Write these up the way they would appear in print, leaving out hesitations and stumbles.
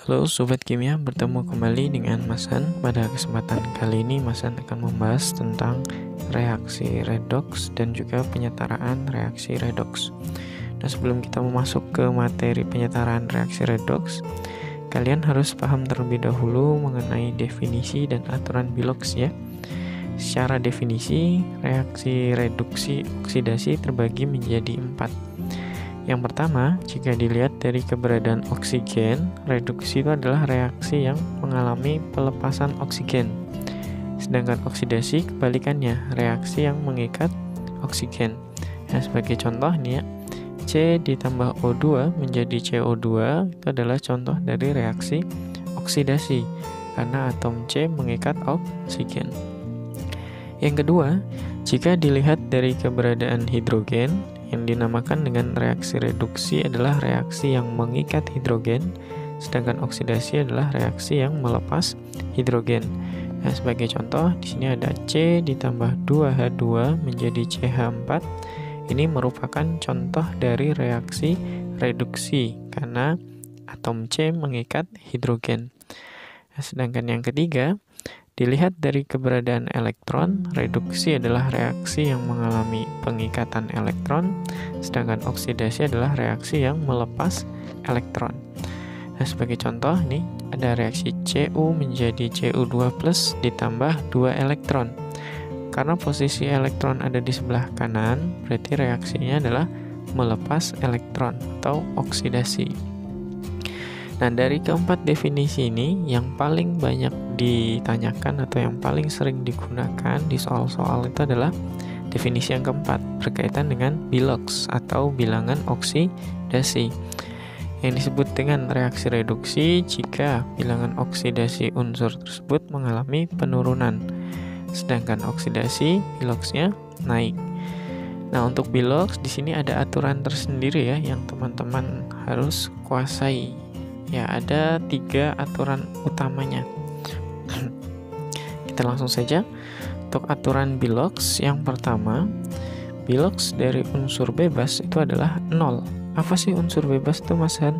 Halo Sobat Kimia, bertemu kembali dengan Mas Han. Pada kesempatan kali ini Mas Han akan membahas tentang reaksi redoks dan juga penyetaraan reaksi redoks. Nah, sebelum kita masuk ke materi penyetaraan reaksi redoks, kalian harus paham terlebih dahulu mengenai definisi dan aturan Bilox ya. Secara definisi, reaksi reduksi oksidasi terbagi menjadi 4. Yang pertama, jika dilihat dari keberadaan oksigen, reduksi itu adalah reaksi yang mengalami pelepasan oksigen. Sedangkan oksidasi kebalikannya, reaksi yang mengikat oksigen. Nah, sebagai contoh nih ya, C ditambah O2 menjadi CO2 itu adalah contoh dari reaksi oksidasi karena atom C mengikat oksigen. Yang kedua, jika dilihat dari keberadaan hidrogen, yang dinamakan dengan reaksi reduksi adalah reaksi yang mengikat hidrogen, sedangkan oksidasi adalah reaksi yang melepas hidrogen. Nah, sebagai contoh, di sini ada C ditambah 2H2 menjadi CH4. Ini merupakan contoh dari reaksi reduksi karena atom C mengikat hidrogen. Nah, sedangkan yang ketiga, dilihat dari keberadaan elektron, reduksi adalah reaksi yang mengalami pengikatan elektron, sedangkan oksidasi adalah reaksi yang melepas elektron. Nah, sebagai contoh nih, ada reaksi Cu menjadi Cu2+ ditambah 2 elektron. Karena posisi elektron ada di sebelah kanan, berarti reaksinya adalah melepas elektron atau oksidasi. Nah, dari keempat definisi ini, yang paling banyak ditanyakan atau yang paling sering digunakan di soal-soal itu adalah definisi yang keempat, berkaitan dengan Bilox atau bilangan oksidasi. Yang disebut dengan reaksi reduksi jika bilangan oksidasi unsur tersebut mengalami penurunan, sedangkan oksidasi Biloxnya naik. Nah, untuk Bilox di sini ada aturan tersendiri ya yang teman-teman harus kuasai. Ya, ada 3 aturan utamanya. Kita langsung saja. Untuk aturan Bilox, yang pertama, Bilox dari unsur bebas itu adalah 0. Apa sih unsur bebas itu, Mas Han?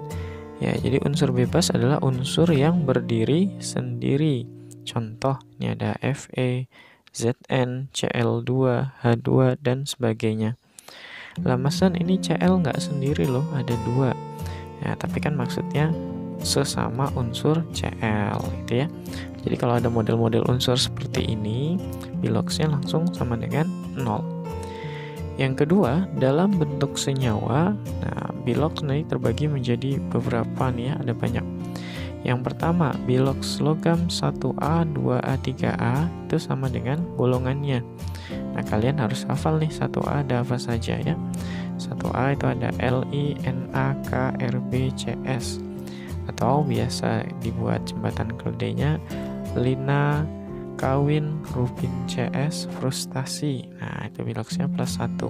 Ya, jadi unsur bebas adalah unsur yang berdiri sendiri. Contoh, ini ada Fe, Zn, Cl2, H2, dan sebagainya. Lah, Mas Han, ini Cl nggak sendiri loh, ada 2. Ya, tapi kan maksudnya sesama unsur Cl gitu ya. Jadi kalau ada model-model unsur seperti ini, Biloxnya langsung sama dengan 0. Yang kedua, dalam bentuk senyawa, nah Bilox ini terbagi menjadi beberapa nih ya, ada banyak. Yang pertama, Bilox logam 1A, 2A, 3A itu sama dengan golongannya. Nah, kalian harus hafal nih 1A ada apa saja ya. 1A itu ada Li, Na, K, Rb, Cs. Atau biasa dibuat jembatan keledainya lina, kawin, rubin, CS, frustasi. Nah, itu Biloxnya +1.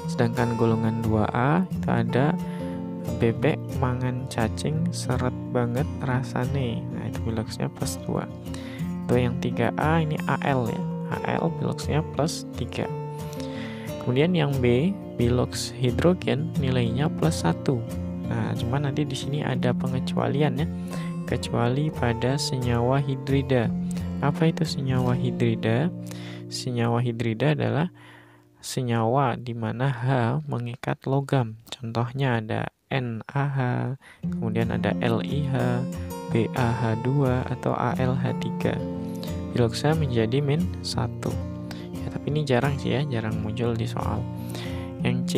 Sedangkan golongan 2A itu ada bebek, mangan, cacing, seret banget rasane. Nah, itu Biloxnya +2. Itu yang 3A ini Al ya. Al Biloxnya +3. Kemudian yang B, Bilox hidrogen nilainya +1. Nah, cuman nanti di sini ada pengecualian ya. Kecuali pada senyawa hidrida. Apa itu senyawa hidrida? Senyawa hidrida adalah senyawa di mana H mengikat logam. Contohnya ada NaH, kemudian ada LiH, BaH2 atau AlH3. Biloxnya menjadi -1. Ya, tapi ini jarang sih ya, jarang muncul di soal. Yang C,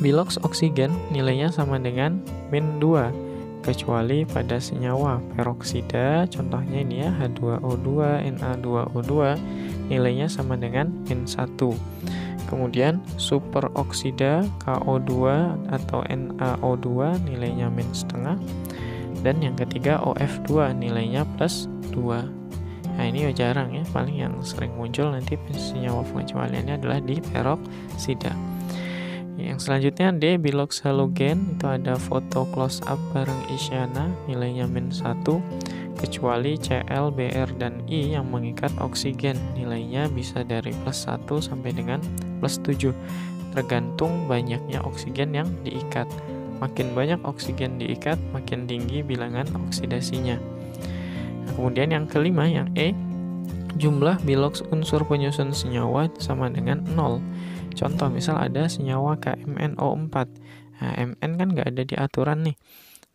Bilox oksigen nilainya sama dengan -2, kecuali pada senyawa peroksida, contohnya ini ya H2O2, Na2O2, nilainya sama dengan -1. Kemudian superoksida KO2 atau NaO2 nilainya -0,5. Dan yang ketiga OF2 nilainya +2. Nah, ini jarang ya, paling yang sering muncul nanti senyawa pengecualiannya adalah di peroksida. Yang selanjutnya D, Bilox halogen itu ada foto close up bareng isyana nilainya -1, kecuali Cl, Br, dan I yang mengikat oksigen nilainya bisa dari +1 sampai dengan +7 tergantung banyaknya oksigen yang diikat. makin banyak oksigen diikat, makin tinggi bilangan oksidasinya. Nah, kemudian yang kelima, yang E, jumlah biloks unsur penyusun senyawa sama dengan 0. Contoh, misal ada senyawa KMNO4. Nah, Mn kan nggak ada di aturan nih.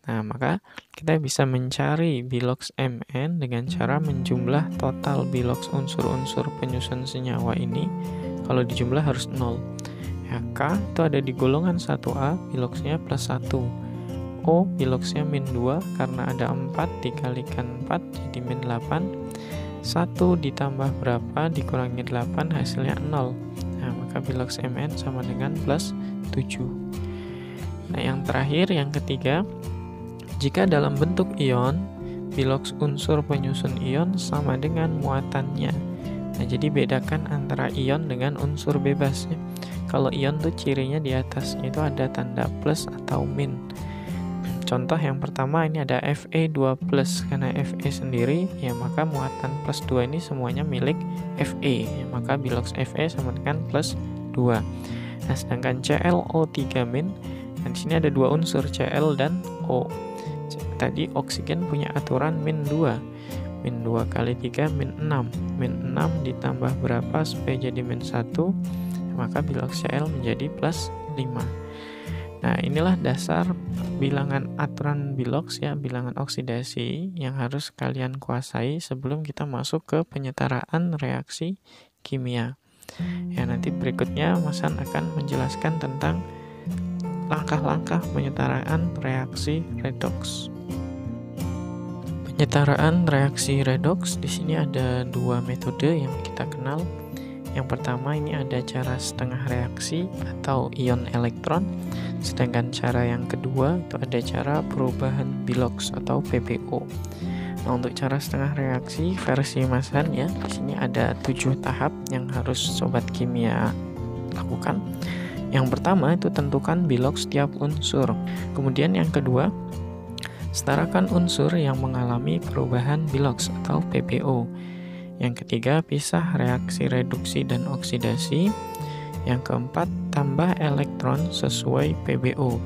Nah, maka kita bisa mencari biloks Mn dengan cara menjumlah total biloks unsur-unsur penyusun senyawa ini. Kalau dijumlah harus 0. Ya, K itu ada di golongan 1A, biloksnya plus 1. O, biloksnya min 2, karena ada 4 dikalikan 4, jadi min 8. 1 ditambah berapa, dikurangi 8, hasilnya 0. Nah, maka biloks Mn sama dengan plus 7. Nah, yang terakhir, yang ketiga, jika dalam bentuk ion, biloks unsur penyusun ion sama dengan muatannya. Nah, jadi bedakan antara ion dengan unsur bebas ya. Kalau ion tuh cirinya di atasnya itu ada tanda plus atau min. Contoh yang pertama, ini ada Fe2+, karena Fe sendiri, ya maka muatan plus 2 ini semuanya milik Fe, ya, maka biloks Fe sama dengan plus 2. Nah, sedangkan ClO3-, nah di sini ada dua unsur, Cl dan O. Tadi oksigen punya aturan min 2. Min 2 kali 3 min 6. Min 6 ditambah berapa supaya jadi min 1? Maka biloks Cl menjadi plus 5. Nah, inilah dasar bilangan aturan biloks ya, bilangan oksidasi yang harus kalian kuasai sebelum kita masuk ke penyetaraan reaksi kimia. Ya, nanti berikutnya Mas Han akan menjelaskan tentang langkah-langkah penyetaraan reaksi redoks. Penyetaraan reaksi redoks di sini ada dua metode yang kita kenal. Yang pertama, ini ada cara setengah reaksi atau ion elektron. Sedangkan cara yang kedua itu ada cara perubahan biloks atau PBO. Nah, untuk cara setengah reaksi versi Mas Han ya, di sini ada 7 tahap yang harus sobat kimia lakukan. Yang pertama itu tentukan biloks tiap unsur. Kemudian yang kedua, setarakan unsur yang mengalami perubahan biloks atau PBO. Yang ketiga, pisah reaksi reduksi dan oksidasi. Yang keempat, tambah elektron sesuai PBO.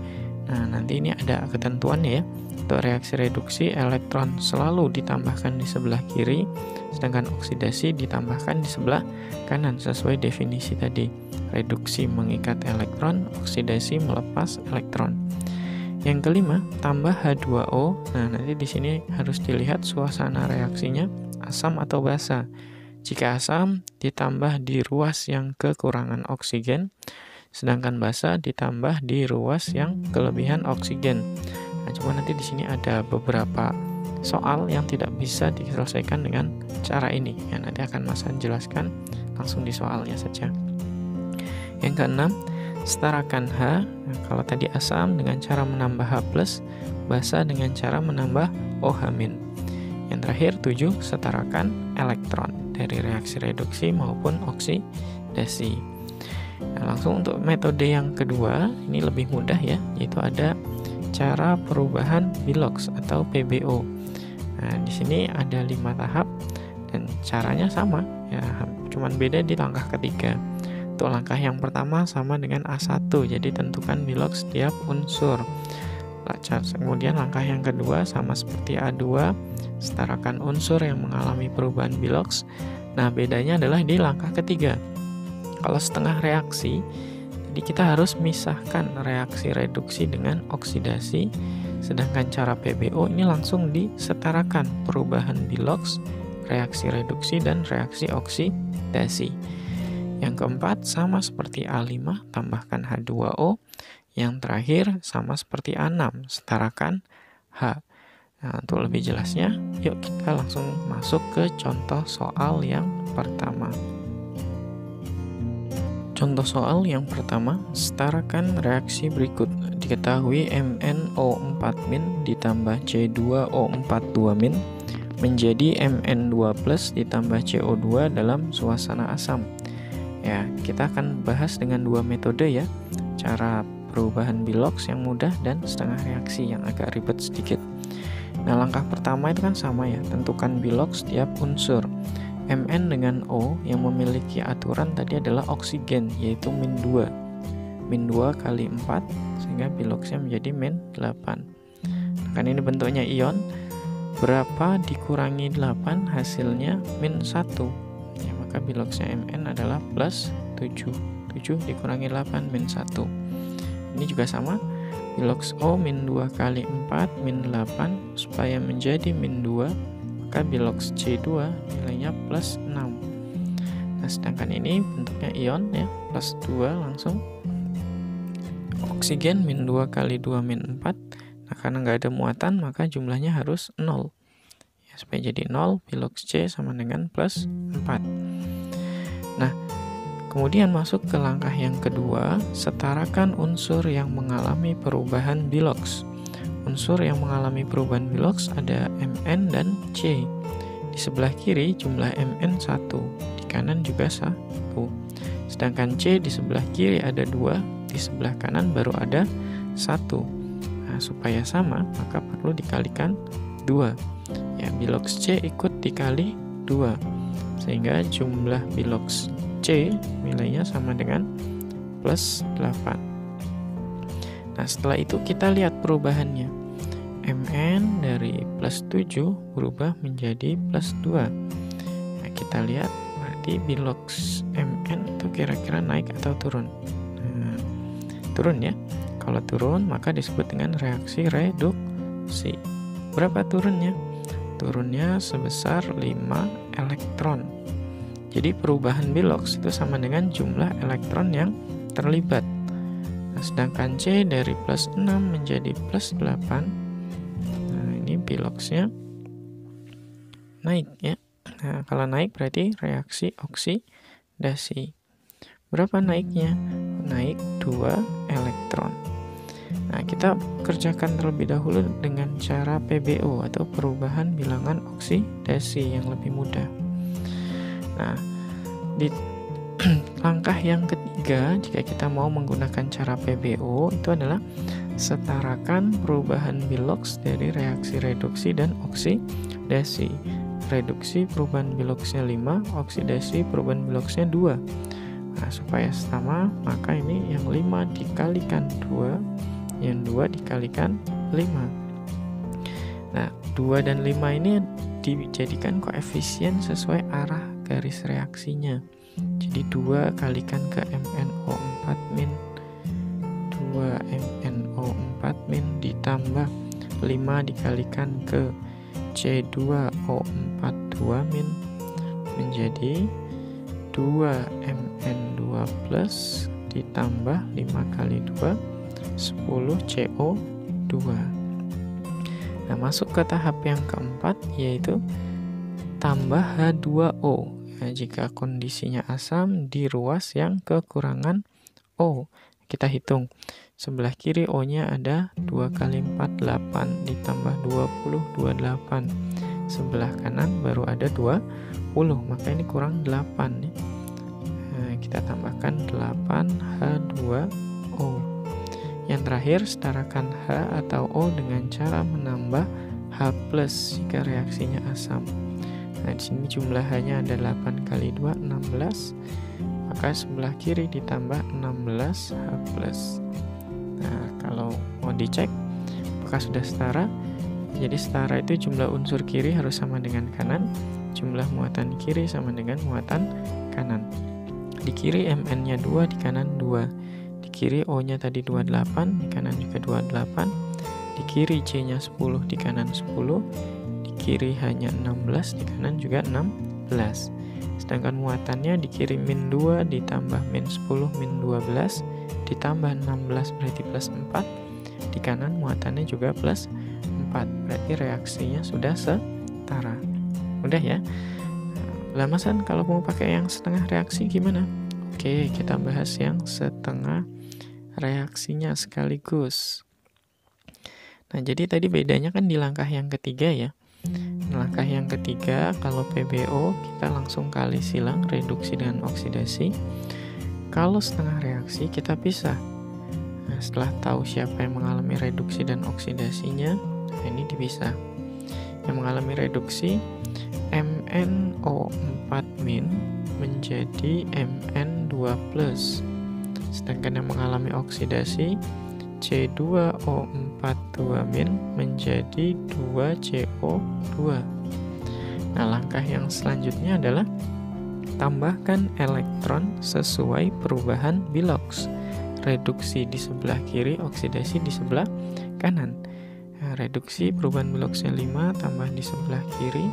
Nah, nanti ini ada ketentuannya ya. Untuk reaksi reduksi, elektron selalu ditambahkan di sebelah kiri, sedangkan oksidasi ditambahkan di sebelah kanan sesuai definisi tadi. Reduksi mengikat elektron, oksidasi melepas elektron. Yang kelima, tambah H2O. Nah, nanti di sini harus dilihat suasana reaksinya, asam atau basa. Jika asam, ditambah di ruas yang kekurangan oksigen, sedangkan basa ditambah di ruas yang kelebihan oksigen. Nah, cuma nanti di sini ada beberapa soal yang tidak bisa diselesaikan dengan cara ini. Ya, nanti akan Mas Han jelaskan langsung di soalnya saja. Yang keenam, setarakan H. Nah, kalau tadi asam dengan cara menambah H+, basa dengan cara menambah OH-. Yang terakhir 7, setarakan elektron dari reaksi reduksi maupun oksidasi. Nah, langsung untuk metode yang kedua, ini lebih mudah ya, yaitu ada cara perubahan biloks atau PBO. Nah, di sini ada 5 tahap dan caranya sama ya, cuman beda di langkah ketiga. Untuk langkah yang pertama sama dengan A1, jadi tentukan biloks setiap unsur. Kemudian langkah yang kedua sama seperti A2, setarakan unsur yang mengalami perubahan biloks. Nah, bedanya adalah di langkah ketiga. Kalau setengah reaksi, jadi kita harus misahkan reaksi reduksi dengan oksidasi, sedangkan cara PBO ini langsung disetarakan perubahan biloks, reaksi reduksi, dan reaksi oksidasi. Yang keempat sama seperti A5, tambahkan H2O. Yang terakhir sama seperti A6, setarakan H. Nah, untuk lebih jelasnya, yuk kita langsung masuk ke contoh soal yang pertama. Contoh soal yang pertama, setarakan reaksi berikut. Diketahui MnO4- ditambah C2O42- menjadi Mn2+ ditambah CO2 dalam suasana asam. Ya, kita akan bahas dengan dua metode ya. Cara perubahan biloks yang mudah dan setengah reaksi yang agak ribet sedikit. Nah, langkah pertama itu kan sama ya, tentukan biloks tiap unsur. Mn dengan O yang memiliki aturan tadi adalah oksigen, yaitu min 2. min 2 kali 4, sehingga biloxnya menjadi min 8. Kan ini bentuknya ion, berapa dikurangi 8 hasilnya min 1, ya, maka biloxnya Mn adalah plus 7. 7 dikurangi 8 min 1. Ini juga sama, bilox O min 2 kali 4 min 8, supaya menjadi min 2, maka bilox C2 nilainya plus 6. Nah, sedangkan ini bentuknya ion, ya, plus 2 langsung. Oksigen min 2 kali 2 min 4. Nah, karena nggak ada muatan, maka jumlahnya harus 0. Ya, supaya jadi 0, bilox C sama dengan plus 4. Nah, kemudian masuk ke langkah yang kedua, setarakan unsur yang mengalami perubahan bilox. Unsur yang mengalami perubahan bilox ada Mn dan C. Di sebelah kiri jumlah Mn 1, di kanan juga 1. Sedangkan C di sebelah kiri ada 2, di sebelah kanan baru ada 1. Nah, supaya sama, maka perlu dikalikan 2. Ya, bilox C ikut dikali 2. Sehingga jumlah bilox C nilainya sama dengan plus 8. Nah, setelah itu kita lihat perubahannya. Mn dari plus 7 berubah menjadi plus 2. Nah, kita lihat berarti bilox Mn itu kira-kira naik atau turun. Nah, turun ya. Kalau turun maka disebut dengan reaksi reduksi. Berapa turunnya? Turunnya sebesar 5 elektron. Jadi perubahan bilox itu sama dengan jumlah elektron yang terlibat. Nah, sedangkan C dari plus 6 menjadi plus 8. Nah, ini biloxnya naik ya. Nah, kalau naik berarti reaksi oksidasi. Berapa naiknya? Naik 2 elektron. Nah, kita kerjakan terlebih dahulu dengan cara PBO atau perubahan bilangan oksidasi yang lebih mudah. Nah, di langkah yang ketiga, jika kita mau menggunakan cara PBO, itu adalah setarakan perubahan bilox dari reaksi reduksi dan oksidasi. Reduksi perubahan biloxnya 5, oksidasi perubahan biloxnya 2. Nah, supaya sama, maka ini yang 5 dikalikan 2, yang 2 dikalikan 5. Nah, 2 dan 5 ini dijadikan koefisien sesuai arah garis reaksinya. Jadi 2 kalikan ke MnO4 min 2 MnO4 min ditambah 5 dikalikan ke C2O42 min menjadi 2 Mn2 plus ditambah 5 kali 2 10 CO2. Nah, masuk ke tahap yang keempat, yaitu tambah H2O. Nah, jika kondisinya asam di ruas yang kekurangan O. Kita hitung. Sebelah kiri O-nya ada 2 kali 4, 8. Ditambah 20, 28. Sebelah kanan baru ada 20. Maka ini kurang 8. Ya. Nah, kita tambahkan 8 H2O. Yang terakhir, setarakan H atau O dengan cara menambah H plus jika reaksinya asam. Nah, di sini jumlah H-nya ada 8 kali 2, 16. Maka sebelah kiri ditambah 16 H plus. Nah, kalau mau dicek apakah sudah setara, jadi setara itu jumlah unsur kiri harus sama dengan kanan, jumlah muatan kiri sama dengan muatan kanan. Di kiri Mn-nya 2, di kanan 2. Di kiri O-nya tadi 28, di kanan juga 28. Di kiri C-nya 10, di kanan 10. Di kiri hanya 16, di kanan juga 16. Sedangkan muatannya di kiri min 2 ditambah min 10 min 12 ditambah 16 berarti plus 4. Di kanan muatannya juga plus 4. Berarti reaksinya sudah setara. Mudah ya? Lah Masan, kalau mau pakai yang setengah reaksi gimana? Oke, kita bahas yang setengah reaksinya sekaligus. Nah, jadi tadi bedanya kan di langkah yang ketiga ya. Langkah yang ketiga, kalau PBO kita langsung kali silang reduksi dengan oksidasi. Kalau setengah reaksi kita pisah. Nah, setelah tahu siapa yang mengalami reduksi dan oksidasinya, nah ini dipisah. Yang mengalami reduksi MnO4- menjadi Mn2+. Sedangkan yang mengalami oksidasi C2O42- menjadi 2CO2. Nah, langkah yang selanjutnya adalah tambahkan elektron sesuai perubahan Bilox. Reduksi di sebelah kiri, oksidasi di sebelah kanan. Nah, reduksi perubahan Biloxnya 5 tambah di sebelah kiri.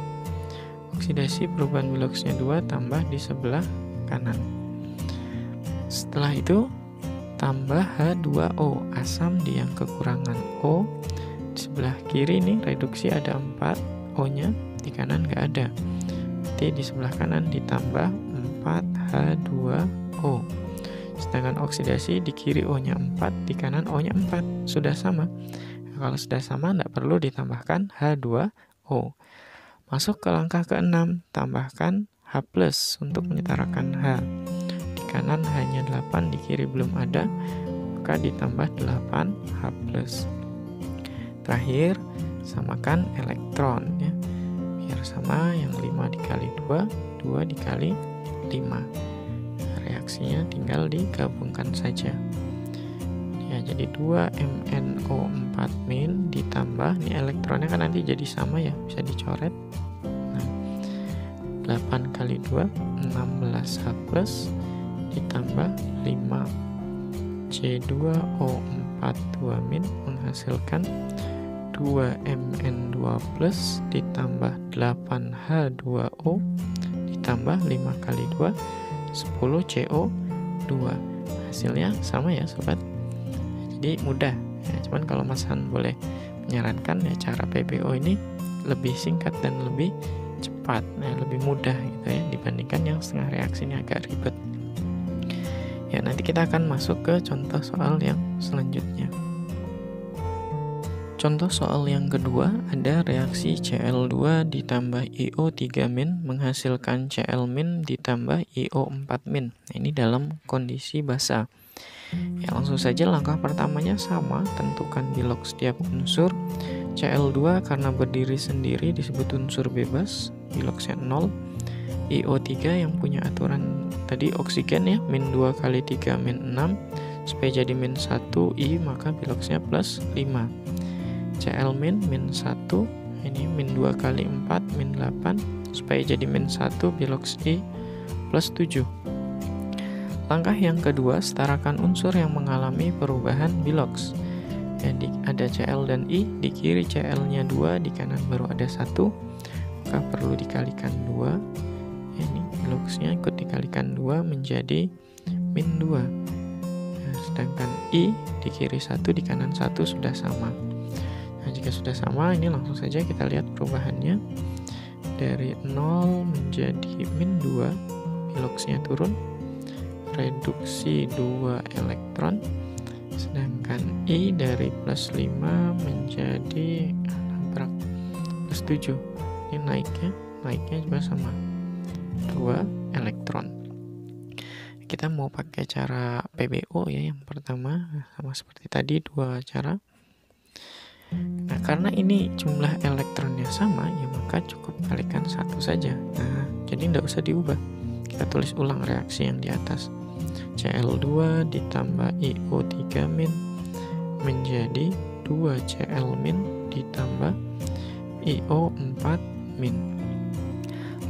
Oksidasi perubahan Biloxnya 2 tambah di sebelah kanan. Setelah itu tambah H2O, asam di yang kekurangan O. Di sebelah kiri nih reduksi ada 4, O-nya di kanan nggak ada. Nanti di sebelah kanan ditambah 4H2O. Sedangkan oksidasi di kiri O-nya 4, di kanan O-nya 4. Sudah sama. Nah, kalau sudah sama nggak perlu ditambahkan H2O. Masuk ke langkah ke-6, tambahkan H+ untuk menyetarakan H. Kanan hanya 8, di kiri belum ada, maka ditambah 8H+. Terakhir, samakan elektron ya. Biar sama, yang 5 dikali 2, 2 dikali 5. Reaksinya tinggal digabungkan saja. Ya, jadi 2MnO4- ditambah, ini elektronnya kan nanti jadi sama ya, bisa dicoret. Nah, 8 kali 2, 16H+, ditambah 5 C2O42- menghasilkan 2Mn2+ ditambah 8H2O ditambah 5 kali 2 10CO2. Hasilnya sama ya sobat. Jadi mudah ya, cuman kalau Mas Han boleh menyarankan ya cara PBO ini lebih singkat dan lebih cepat, nah, lebih mudah gitu ya dibandingkan yang setengah reaksi ini agak ribet. Ya, nanti kita akan masuk ke contoh soal yang selanjutnya. Contoh soal yang kedua, ada reaksi Cl2 ditambah IO3- menghasilkan Cl- ditambah IO4-. Nah, ini dalam kondisi basa. Ya, langsung saja langkah pertamanya sama, tentukan Bilox setiap unsur. Cl2 karena berdiri sendiri disebut unsur bebas, Biloxnya 0. IO3 yang punya aturan tadi oksigen ya, -2 kali 3 -6, supaya jadi -1 I maka Biloxnya +5. Cl- -1, ini -2 kali 4 -8, supaya jadi -1 Bilox I +7. Langkah yang kedua, setarakan unsur yang mengalami perubahan Bilox. Jadi ada Cl dan I, di kiri Cl-nya 2, di kanan baru ada 1, maka perlu dikalikan 2. Ini Biloxnya ikut dikalikan 2 menjadi -2. Nah, sedangkan I di kiri 1, di kanan 1 sudah sama. Nah, jika sudah sama, ini langsung saja kita lihat perubahannya. Dari 0 menjadi -2, Biloxnya turun. Reduksi 2 elektron. Sedangkan I dari +5 menjadi +7. Ini naiknya juga sama. 2 elektron. Kita mau pakai cara PBO ya, yang pertama sama seperti tadi 2 cara. Nah, karena ini jumlah elektronnya sama ya, maka cukup kalikan 1 saja. Nah, jadi tidak usah diubah. Kita tulis ulang reaksi yang di atas. Cl2 ditambah IO3- menjadi 2 Cl- ditambah IO4-.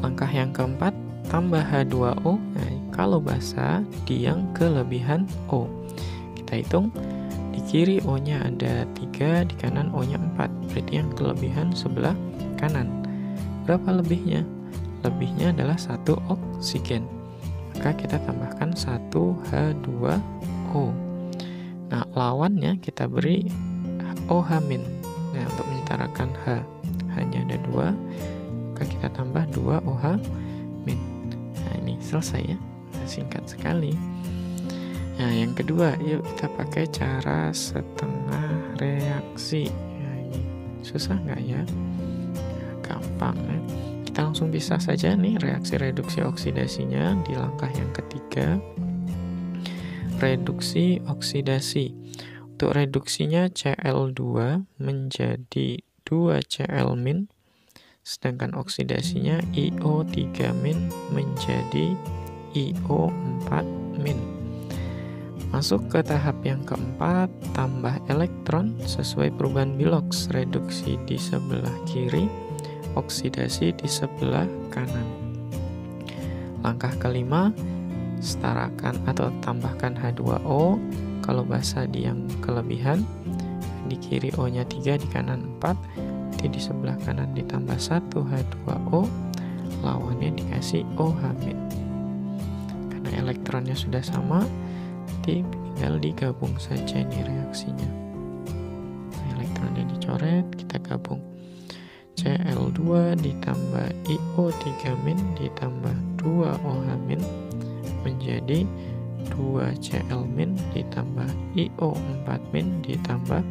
Langkah yang keempat, tambah H2O. Nah, kalau basa, di yang kelebihan O. Kita hitung, di kiri O-nya ada 3, di kanan O-nya 4. Berarti yang kelebihan sebelah kanan. Berapa lebihnya? Lebihnya adalah 1 oksigen. Maka kita tambahkan 1 H2O. Nah, lawannya kita beri OH-. Nah, untuk menyetarakan H, hanya ada 2. Maka kita tambah 2 OH-. Nah, ini selesai ya. Singkat sekali. Nah, yang kedua, yuk kita pakai cara setengah reaksi. Nah, ini susah nggak ya? Gampang ya. Kita langsung pisah saja nih reaksi reduksi oksidasinya di langkah yang ketiga. Reduksi oksidasi. Untuk reduksinya Cl2 menjadi 2 Cl-, sedangkan oksidasinya IO3- menjadi IO4-. Masuk ke tahap yang keempat, tambah elektron sesuai perubahan biloks, reduksi di sebelah kiri, oksidasi di sebelah kanan. Langkah kelima, setarakan atau tambahkan H2O, kalau basa di yang kelebihan, di kiri O-nya 3, di kanan 4, nanti di sebelah kanan ditambah 1 H2O, lawannya dikasih OH-. Karena elektronnya sudah sama, tinggal digabung saja ini reaksinya. Elektronnya dicoret, kita gabung. Cl2 ditambah IO3- ditambah 2OH- menjadi 2Cl- ditambah IO4- ditambah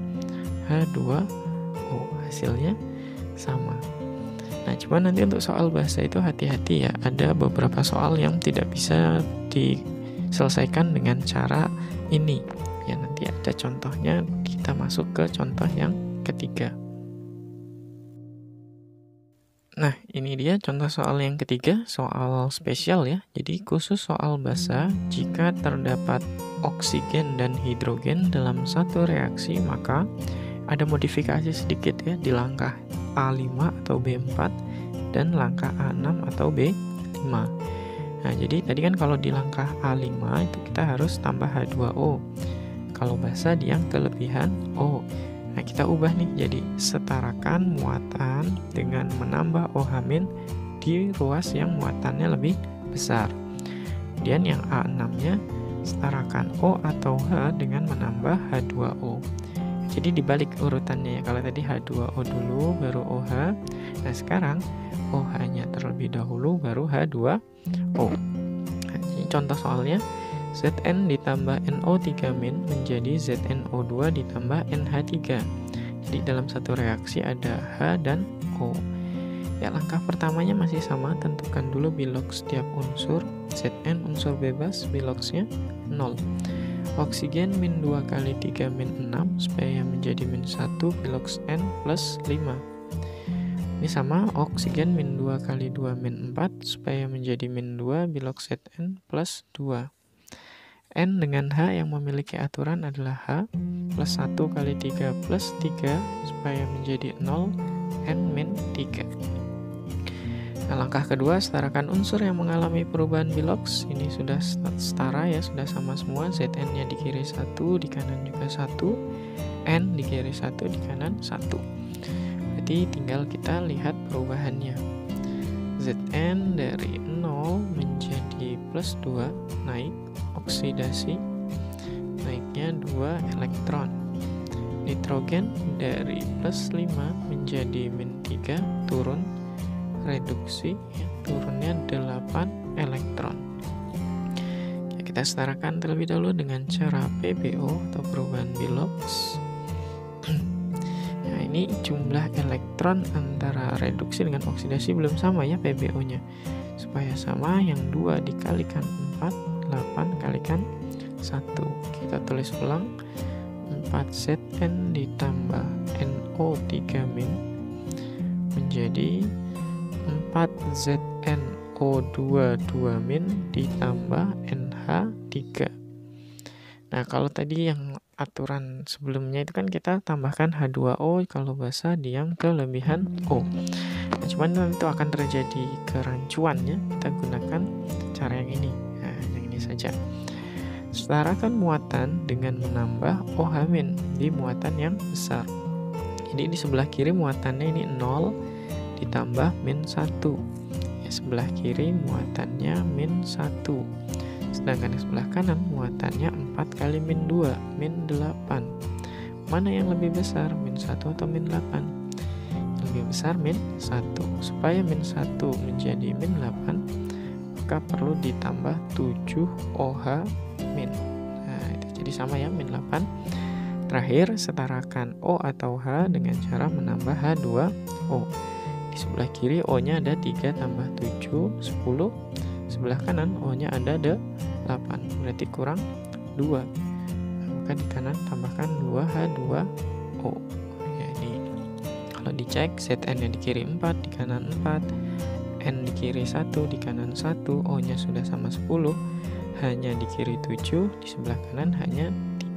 H2O. Hasilnya sama. Nah, cuman nanti untuk soal bahasa itu hati-hati ya. Ada beberapa soal yang tidak bisa diselesaikan dengan cara ini. Ya, nanti ada contohnya, kita masuk ke contoh yang ketiga. Nah, ini dia contoh soal yang ketiga, soal spesial ya. Jadi khusus soal basa, jika terdapat oksigen dan hidrogen dalam satu reaksi, maka ada modifikasi sedikit ya di langkah A5 atau B4 dan langkah A6 atau B5. Nah, jadi tadi kan kalau di langkah A5 itu kita harus tambah H2O. Kalau basa di yang kelebihan O. Nah, kita ubah nih jadi setarakan muatan dengan menambah OH- di ruas yang muatannya lebih besar. Kemudian yang A6-nya setarakan O atau H dengan menambah H2O. Jadi dibalik urutannya ya. Kalau tadi H2O dulu baru OH. Nah, sekarang OH-nya terlebih dahulu baru H2O. Nah, ini contoh soalnya. Zn ditambah NO3- menjadi ZnO2 ditambah NH3. Jadi dalam satu reaksi ada H dan O. Ya, langkah pertamanya masih sama, tentukan dulu biloks setiap unsur. Zn unsur bebas, biloksnya 0. Oksigen min 2 kali 3 min 6 supaya menjadi min 1, biloks N plus 5. Ini sama, oksigen min 2 kali 2 min 4 supaya menjadi min 2, biloks Zn plus 2. N dengan H yang memiliki aturan adalah H plus 1 kali 3 plus 3 supaya menjadi 0, N min 3. Nah, langkah kedua, setarakan unsur yang mengalami perubahan biloks. Ini sudah setara ya, sudah sama semua. Zn-nya di kiri 1, di kanan juga 1, N di kiri 1, di kanan 1. Berarti tinggal kita lihat perubahannya. Zn dari 0 menjadi plus 2, naik, oksidasi, naiknya 2 elektron. Nitrogen dari plus 5 menjadi min 3, turun, reduksi, ya, turunnya 8 elektron. Ya, kita setarakan terlebih dahulu dengan cara PBO atau perubahan biloks. Nah, ini jumlah elektron antara reduksi dengan oksidasi belum sama ya PBO-nya. Supaya sama, yang 2 dikalikan 4, 8 kalikan 1. Kita tulis ulang, 4Zn ditambah NO3- menjadi 4ZnO2 2- ditambah NH3. Nah, kalau tadi yang aturan sebelumnya itu kan kita tambahkan H2O kalau basa di yang kelebihan O. Nah, cuman itu akan terjadi kerancuan ya, kita gunakan cara yang ini. Nah, yang ini saja. Setarakan muatan dengan menambah OH- di muatan yang besar. Jadi di sebelah kiri muatannya ini 0 ditambah min 1. Ya, sebelah kiri muatannya min 1. Sedangkan di sebelah kanan muatannya 4 kali min 2, min 8. Mana yang lebih besar, min 1 atau min 8? Lebih besar min 1. Supaya min 1 menjadi min 8, maka perlu ditambah 7 OH-. Nah, itu jadi sama ya, min 8. Terakhir, setarakan O atau H dengan cara menambah H2O. Di sebelah kiri O-nya ada 3 tambah 7, 10. Sebelah kanan O-nya ada 8, berarti kurang 2. Maka di kanan tambahkan 2H2O. Ya, ini kalau dicek, Zn-nya di kiri 4, di kanan 4, N di kiri 1, di kanan 1, O-nya sudah sama 10. H-nya di kiri 7, di sebelah kanan hanya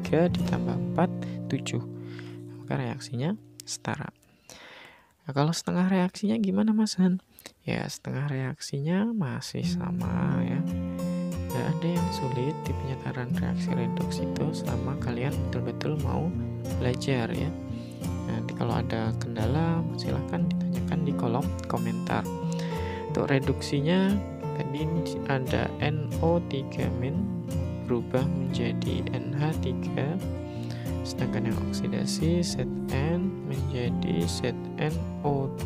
3 ditambah 4, 7. Maka reaksinya setara. Nah, kalau setengah reaksinya gimana Mas Han? Ya, setengah reaksinya masih sama ya. Gak ada yang sulit di penyetaraan reaksi redoks itu selama kalian betul-betul mau belajar ya. Nanti kalau ada kendala silahkan ditanyakan di kolom komentar. Untuk reduksinya tadi ada NO3- berubah menjadi NH3, sedangkan yang oksidasi Zn menjadi ZnO2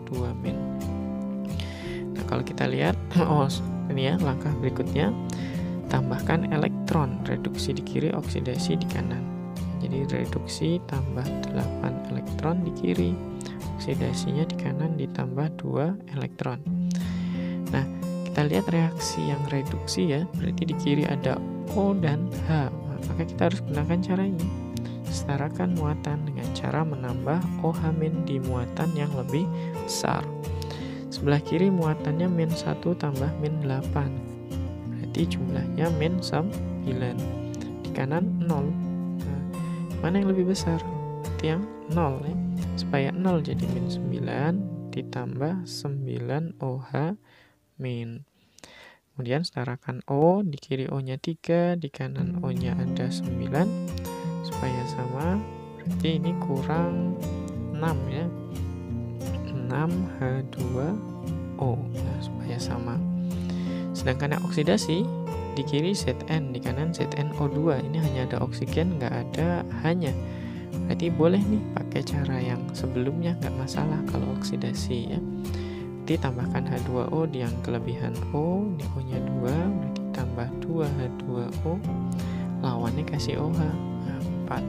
2-. Nah, kalau kita lihat ini ya langkah berikutnya, tambahkan elektron, reduksi di kiri, oksidasi di kanan. Jadi reduksi tambah 8 elektron di kiri, oksidasinya di kanan ditambah 2 elektron. Nah, kita lihat reaksi yang reduksi ya, berarti di kiri ada O dan H. Maka kita harus gunakan cara ini. Setarakan muatan dengan cara menambah OH- di muatan yang lebih besar. Sebelah kiri muatannya -1 tambah -8. Berarti jumlahnya -9. Di kanan 0. Nah, mana yang lebih besar? Berarti yang 0 ya. Supaya 0 jadi -9 ditambah 9 OH-. Kemudian setarakan O, di kiri O-nya 3, di kanan O-nya ada 9. Supaya sama, berarti ini kurang 6 ya. 6H2O. Nah, supaya sama. Sedangkan yang oksidasi, di kiri Zn, di kanan ZnO2. Ini hanya ada oksigen, nggak ada H-nya. Berarti boleh nih pakai cara yang sebelumnya, nggak masalah kalau oksidasi ya. Berarti tambahkan H2O di yang kelebihan O, di O-nya 2, berarti tambah 2H2O, lawannya kasih OH, nah, 4.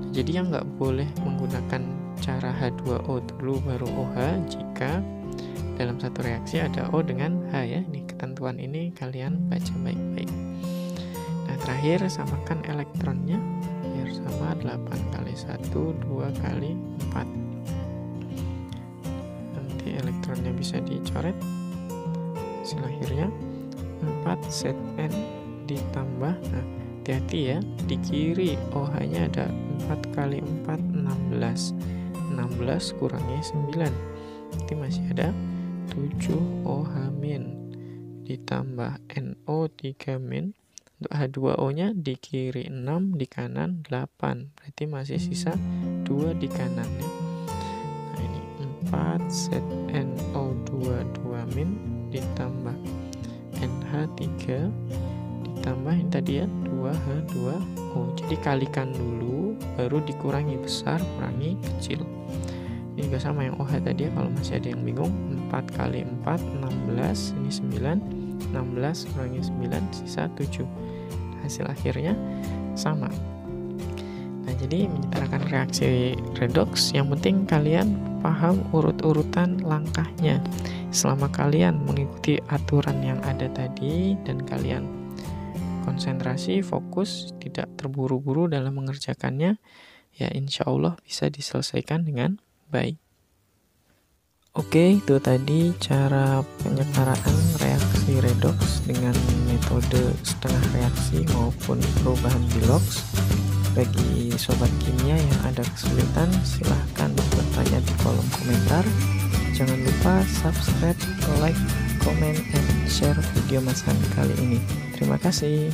Jadi yang nggak boleh menggunakan cara H2O dulu baru OH jika dalam satu reaksi ada O dengan H ya. Ini ketentuan ini kalian baca baik-baik. Nah, terakhir samakan elektronnya biar sama 8 kali 1, 2 kali 4. Nanti elektronnya bisa dicoret. Hasil akhirnya 4 Zn ditambah, nah hati-hati ya, di kiri OH-nya ada 4 kali 4, 16. 16 kurangi 9, berarti masih ada 7 OH- ditambah NO3-. Untuk H2O-nya di kiri 6, di kanan 8, berarti masih sisa 2 di kanannya. Nah, ini 4 ZnO2 2- ditambah NH3 ditambah yang tadi ya 2H2O. Jadi kalikan dulu baru dikurangi besar kurangi kecil. Ini juga sama yang OH tadi ya, kalau masih ada yang bingung. 4 kali 4 16, ini 9, 16 kurangi 9 sisa 7. Hasil akhirnya sama. Nah, jadi menyetarakan reaksi redoks, yang penting kalian paham urut-urutan langkahnya. Selama kalian mengikuti aturan yang ada tadi dan kalian konsentrasi, fokus, tidak terburu-buru dalam mengerjakannya, ya insya Allah bisa diselesaikan dengan baik. Oke, itu tadi cara penyetaraan reaksi redoks dengan metode setengah reaksi maupun perubahan biloks. Bagi sobat kimia yang ada kesulitan, silahkan bertanya di kolom komentar. Jangan lupa subscribe, like, comment, and share video Mas Han kali ini. Terima kasih.